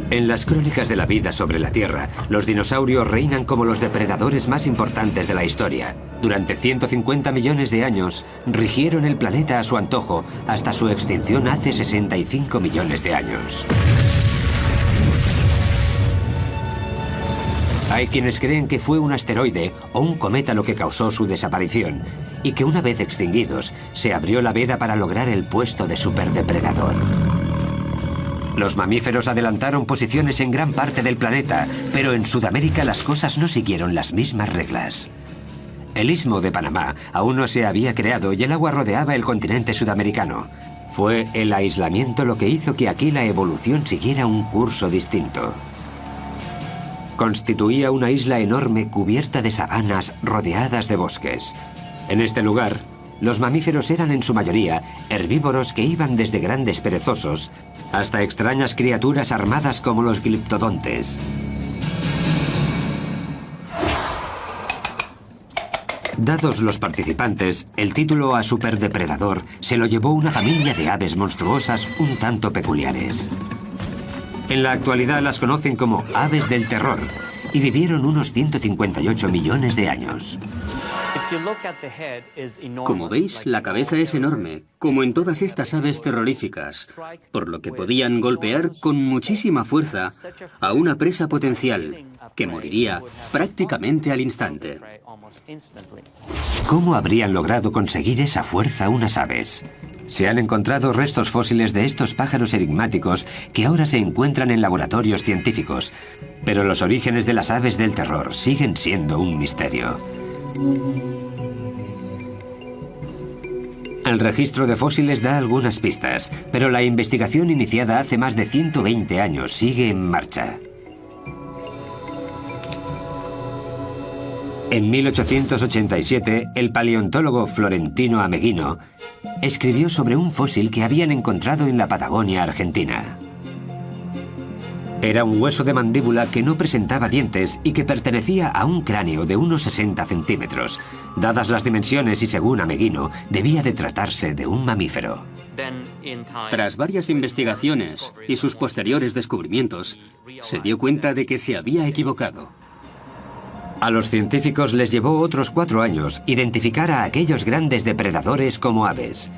En las crónicas de la vida sobre la Tierra, los dinosaurios reinan como los depredadores más importantes de la historia. Durante 150 millones de años, rigieron el planeta a su antojo hasta su extinción hace 65 millones de años. Hay quienes creen que fue un asteroide o un cometa lo que causó su desaparición, y que una vez extinguidos, se abrió la veda para lograr el puesto de superdepredador. Los mamíferos adelantaron posiciones en gran parte del planeta, pero en Sudamérica las cosas no siguieron las mismas reglas. El Istmo de Panamá aún no se había creado y el agua rodeaba el continente sudamericano. Fue el aislamiento lo que hizo que aquí la evolución siguiera un curso distinto. Constituía una isla enorme cubierta de sabanas rodeadas de bosques. En este lugar, los mamíferos eran en su mayoría herbívoros que iban desde grandes perezosos hasta extrañas criaturas armadas como los gliptodontes. Dados los participantes, el título a superdepredador se lo llevó una familia de aves monstruosas un tanto peculiares. En la actualidad las conocen como aves del terror y vivieron unos 158 millones de años. Como veis, la cabeza es enorme, como en todas estas aves terroríficas, por lo que podían golpear con muchísima fuerza a una presa potencial, que moriría prácticamente al instante. ¿Cómo habrían logrado conseguir esa fuerza unas aves? Se han encontrado restos fósiles de estos pájaros enigmáticos que ahora se encuentran en laboratorios científicos, pero los orígenes de las aves del terror siguen siendo un misterio. El registro de fósiles da algunas pistas, pero la investigación iniciada hace más de 120 años sigue en marcha. En 1887, el paleontólogo Florentino Ameghino escribió sobre un fósil que habían encontrado en la Patagonia argentina. Era un hueso de mandíbula que no presentaba dientes y que pertenecía a un cráneo de unos 60 centímetros. Dadas las dimensiones y según Ameghino, debía de tratarse de un mamífero. Tras varias investigaciones y sus posteriores descubrimientos, se dio cuenta de que se había equivocado. A los científicos les llevó otros 4 años identificar a aquellos grandes depredadores como aves.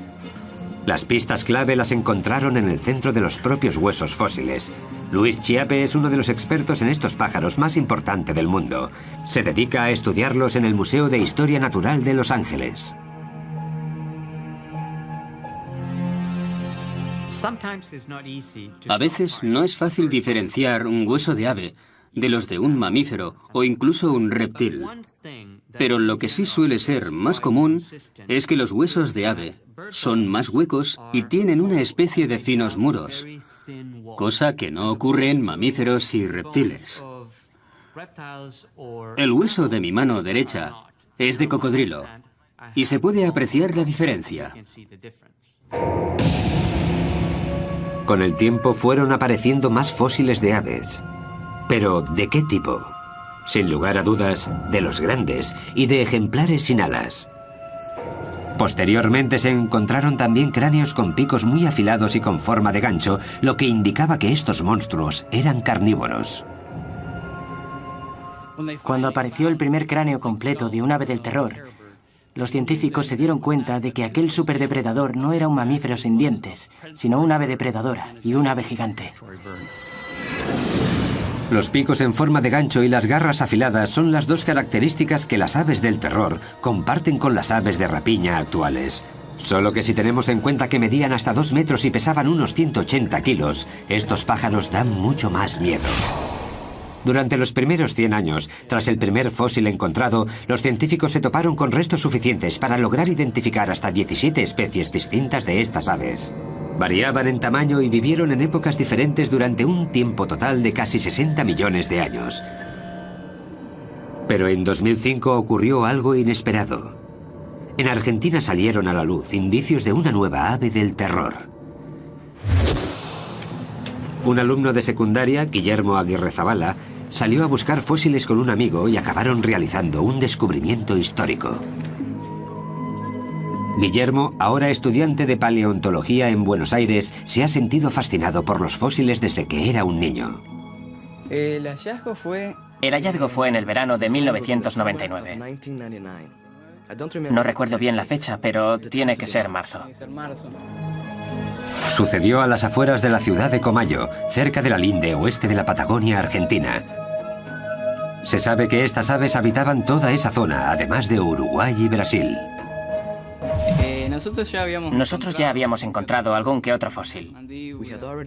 Las pistas clave las encontraron en el centro de los propios huesos fósiles. Luis Chiappe es uno de los expertos en estos pájaros más importante del mundo. Se dedica a estudiarlos en el Museo de Historia Natural de Los Ángeles. A veces no es fácil diferenciar un hueso de ave de los de un mamífero o incluso un reptil. Pero lo que sí suele ser más común es que los huesos de ave son más huecos y tienen una especie de finos muros, cosa que no ocurre en mamíferos y reptiles. El hueso de mi mano derecha es de cocodrilo y se puede apreciar la diferencia. Con el tiempo fueron apareciendo más fósiles de aves. ¿Pero de qué tipo? Sin lugar a dudas, de los grandes y de ejemplares sin alas. Posteriormente se encontraron también cráneos con picos muy afilados y con forma de gancho, lo que indicaba que estos monstruos eran carnívoros. Cuando apareció el primer cráneo completo de un ave del terror, los científicos se dieron cuenta de que aquel superdepredador no era un mamífero sin dientes, sino un ave depredadora y un ave gigante. Los picos en forma de gancho y las garras afiladas son las dos características que las aves del terror comparten con las aves de rapiña actuales. Solo que si tenemos en cuenta que medían hasta 2 metros y pesaban unos 180 kilos, estos pájaros dan mucho más miedo. Durante los primeros 100 años, tras el primer fósil encontrado, los científicos se toparon con restos suficientes para lograr identificar hasta 17 especies distintas de estas aves. Variaban en tamaño y vivieron en épocas diferentes durante un tiempo total de casi 60 millones de años. Pero en 2005 ocurrió algo inesperado. En Argentina salieron a la luz indicios de una nueva ave del terror. Un alumno de secundaria, Guillermo Aguirrezabala, salió a buscar fósiles con un amigo y acabaron realizando un descubrimiento histórico. Guillermo, ahora estudiante de paleontología en Buenos Aires, se ha sentido fascinado por los fósiles desde que era un niño. El hallazgo fue en el verano de 1999. No recuerdo bien la fecha, pero tiene que ser marzo. Sucedió a las afueras de la ciudad de Comayo, cerca de la linde oeste de la Patagonia Argentina. Se sabe que estas aves habitaban toda esa zona, además de Uruguay y Brasil. Nosotros ya habíamos encontrado algún que otro fósil,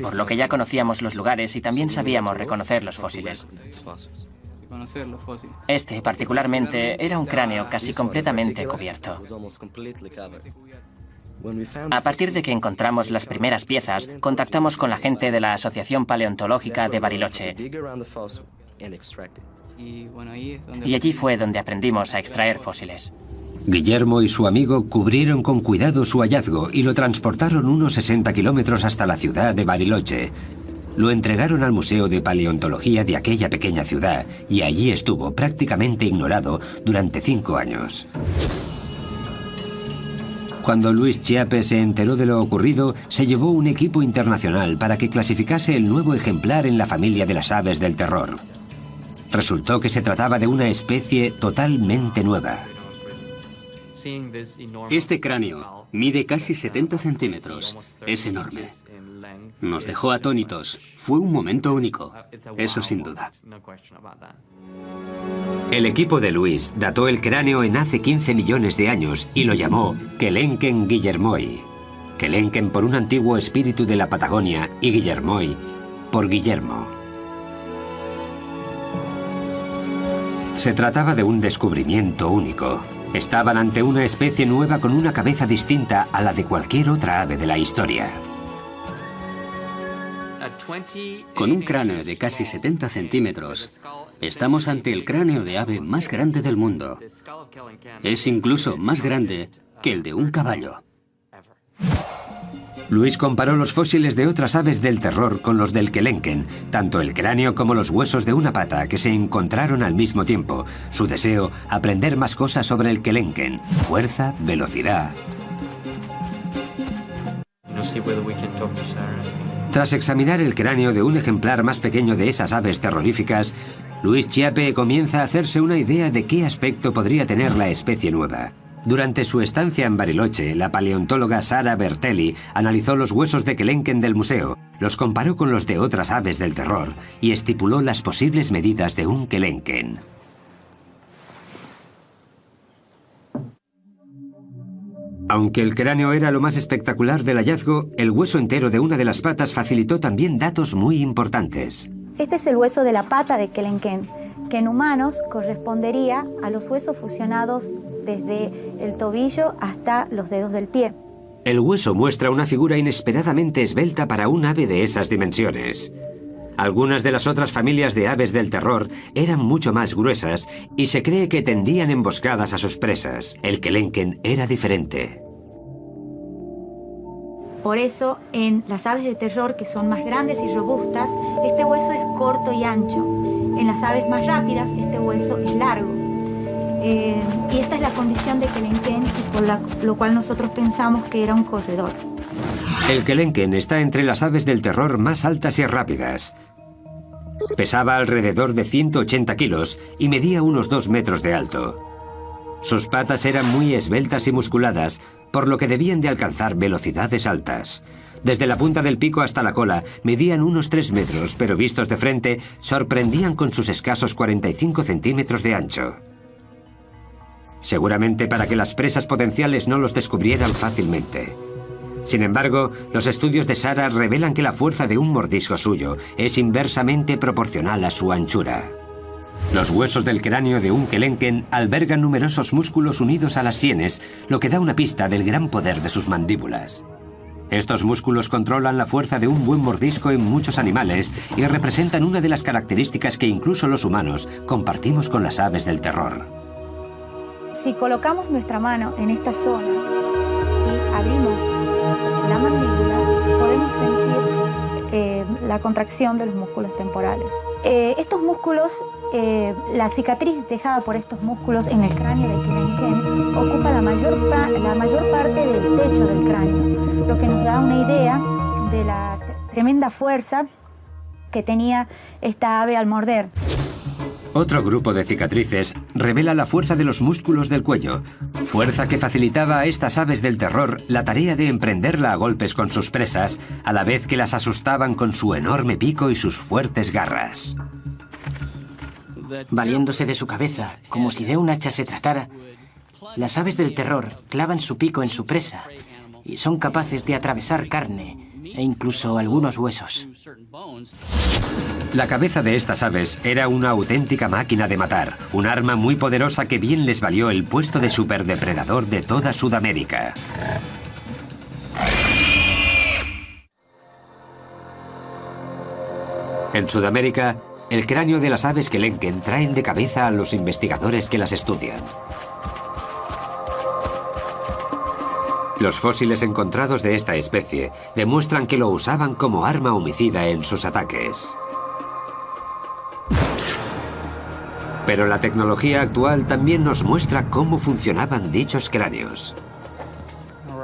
por lo que ya conocíamos los lugares y también sabíamos reconocer los fósiles. Este, particularmente, era un cráneo casi completamente cubierto. A partir de que encontramos las primeras piezas, contactamos con la gente de la Asociación Paleontológica de Bariloche. Y allí fue donde aprendimos a extraer fósiles. Guillermo y su amigo cubrieron con cuidado su hallazgo y lo transportaron unos 60 kilómetros hasta la ciudad de Bariloche. Lo entregaron al Museo de Paleontología de aquella pequeña ciudad y allí estuvo prácticamente ignorado durante 5 años. Cuando Luis Chiappe se enteró de lo ocurrido, se llevó un equipo internacional para que clasificase el nuevo ejemplar en la familia de las aves del terror. Resultó que se trataba de una especie totalmente nueva. Este cráneo mide casi 70 centímetros. Es enorme. Nos dejó atónitos. Fue un momento único. Eso sin duda. El equipo de Luis dató el cráneo en hace 15 millones de años y lo llamó Kelenken guillermoi. Kelenken por un antiguo espíritu de la Patagonia y Guillermoi por Guillermo. Se trataba de un descubrimiento único. Estaban ante una especie nueva con una cabeza distinta a la de cualquier otra ave de la historia. Con un cráneo de casi 70 centímetros, estamos ante el cráneo de ave más grande del mundo. Es incluso más grande que el de un caballo. Luis comparó los fósiles de otras aves del terror con los del Kelenken, tanto el cráneo como los huesos de una pata que se encontraron al mismo tiempo. Su deseo, aprender más cosas sobre el Kelenken, fuerza, velocidad. Tras examinar el cráneo de un ejemplar más pequeño de esas aves terroríficas, Luis Chiappe comienza a hacerse una idea de qué aspecto podría tener la especie nueva. Durante su estancia en Bariloche, la paleontóloga Sara Bertelli analizó los huesos de Kelenken del museo, los comparó con los de otras aves del terror y estipuló las posibles medidas de un Kelenken. Aunque el cráneo era lo más espectacular del hallazgo, el hueso entero de una de las patas facilitó también datos muy importantes. Este es el hueso de la pata de Kelenken, que en humanos correspondería a los huesos fusionados desde el tobillo hasta los dedos del pie. El hueso muestra una figura inesperadamente esbelta para un ave de esas dimensiones. Algunas de las otras familias de aves del terror eran mucho más gruesas y se cree que tendían emboscadas a sus presas. El Kelenken era diferente. Por eso, en las aves de terror, que son más grandes y robustas, este hueso es corto y ancho. En las aves más rápidas, este hueso es largo. Y esta es la condición de Kelenken, por lo cual nosotros pensamos que era un corredor. El Kelenken está entre las aves del terror más altas y rápidas. Pesaba alrededor de 180 kilos y medía unos 2 metros de alto. Sus patas eran muy esbeltas y musculadas, por lo que debían de alcanzar velocidades altas. Desde la punta del pico hasta la cola medían unos 3 metros, pero vistos de frente sorprendían con sus escasos 45 centímetros de ancho. Seguramente para que las presas potenciales no los descubrieran fácilmente. Sin embargo, los estudios de Sara revelan que la fuerza de un mordisco suyo es inversamente proporcional a su anchura. Los huesos del cráneo de un Kelenken albergan numerosos músculos unidos a las sienes, lo que da una pista del gran poder de sus mandíbulas. Estos músculos controlan la fuerza de un buen mordisco en muchos animales y representan una de las características que incluso los humanos compartimos con las aves del terror. Si colocamos nuestra mano en esta zona y abrimos la mandíbula, podemos sentir la contracción de los músculos temporales. Estos músculos, la cicatriz dejada por estos músculos en el cráneo de Kelenken ocupa la mayor parte del techo del cráneo, lo que nos da una idea de la tremenda fuerza que tenía esta ave al morder. Otro grupo de cicatrices revela la fuerza de los músculos del cuello, fuerza que facilitaba a estas aves del terror la tarea de emprenderla a golpes con sus presas, a la vez que las asustaban con su enorme pico y sus fuertes garras. Valiéndose de su cabeza, como si de un hacha se tratara, las aves del terror clavan su pico en su presa y son capaces de atravesar carne e incluso algunos huesos. La cabeza de estas aves era una auténtica máquina de matar, un arma muy poderosa que bien les valió el puesto de superdepredador de toda Sudamérica. En Sudamérica, el cráneo de las aves Kelenken traen de cabeza a los investigadores que las estudian. Los fósiles encontrados de esta especie demuestran que lo usaban como arma homicida en sus ataques. Pero la tecnología actual también nos muestra cómo funcionaban dichos cráneos.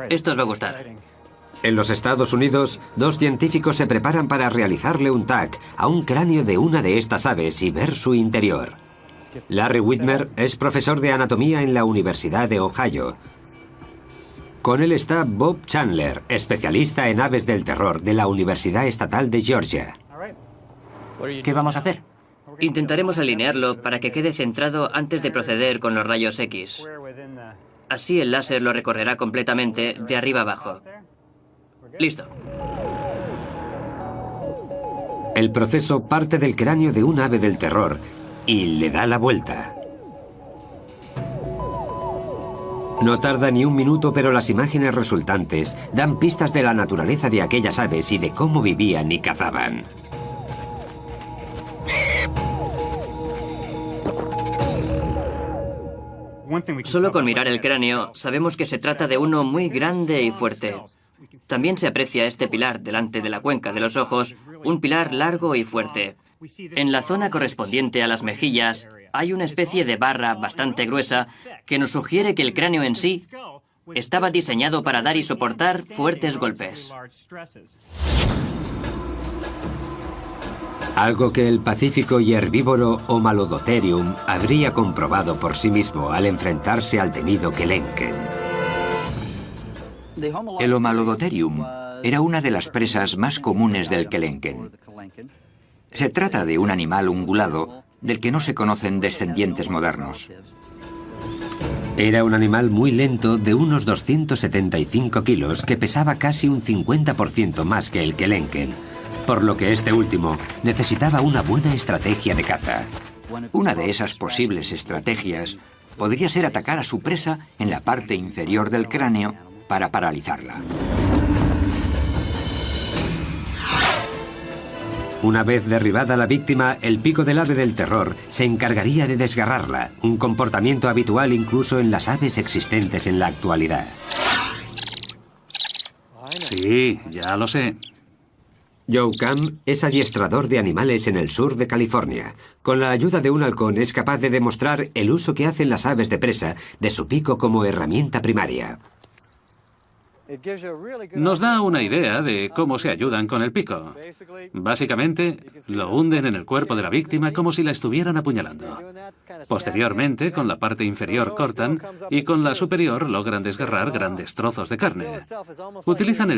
Esto os va a gustar. En los Estados Unidos, 2 científicos se preparan para realizarle un TAC a un cráneo de una de estas aves y ver su interior. Larry Whitmer es profesor de anatomía en la Universidad de Ohio. Con él está Bob Chandler, especialista en aves del terror de la Universidad Estatal de Georgia. ¿Qué vamos a hacer? Intentaremos alinearlo para que quede centrado antes de proceder con los rayos X. Así el láser lo recorrerá completamente de arriba abajo. Listo. El proceso parte del cráneo de un ave del terror y le da la vuelta. No tarda ni un minuto, pero las imágenes resultantes dan pistas de la naturaleza de aquellas aves y de cómo vivían y cazaban. Solo con mirar el cráneo sabemos que se trata de uno muy grande y fuerte. También se aprecia este pilar delante de la cuenca de los ojos, un pilar largo y fuerte. En la zona correspondiente a las mejillas hay una especie de barra bastante gruesa que nos sugiere que el cráneo en sí estaba diseñado para dar y soportar fuertes golpes. Algo que el pacífico y herbívoro Homalodotherium habría comprobado por sí mismo al enfrentarse al temido Kelenken. El Homalodotherium era una de las presas más comunes del Kelenken. Se trata de un animal ungulado del que no se conocen descendientes modernos. Era un animal muy lento de unos 275 kilos que pesaba casi un 50% más que el Kelenken, por lo que este último necesitaba una buena estrategia de caza. Una de esas posibles estrategias podría ser atacar a su presa en la parte inferior del cráneo para paralizarla. Una vez derribada la víctima, el pico del ave del terror se encargaría de desgarrarla, un comportamiento habitual incluso en las aves existentes en la actualidad. Sí, ya lo sé. Joe Cam es adiestrador de animales en el sur de California. Con la ayuda de un halcón es capaz de demostrar el uso que hacen las aves de presa de su pico como herramienta primaria. Nos da una idea de cómo se ayudan con el pico. Básicamente, lo hunden en el cuerpo de la víctima como si la estuvieran apuñalando. Posteriormente, con la parte inferior cortan y con la superior logran desgarrar grandes trozos de carne. Utilizan el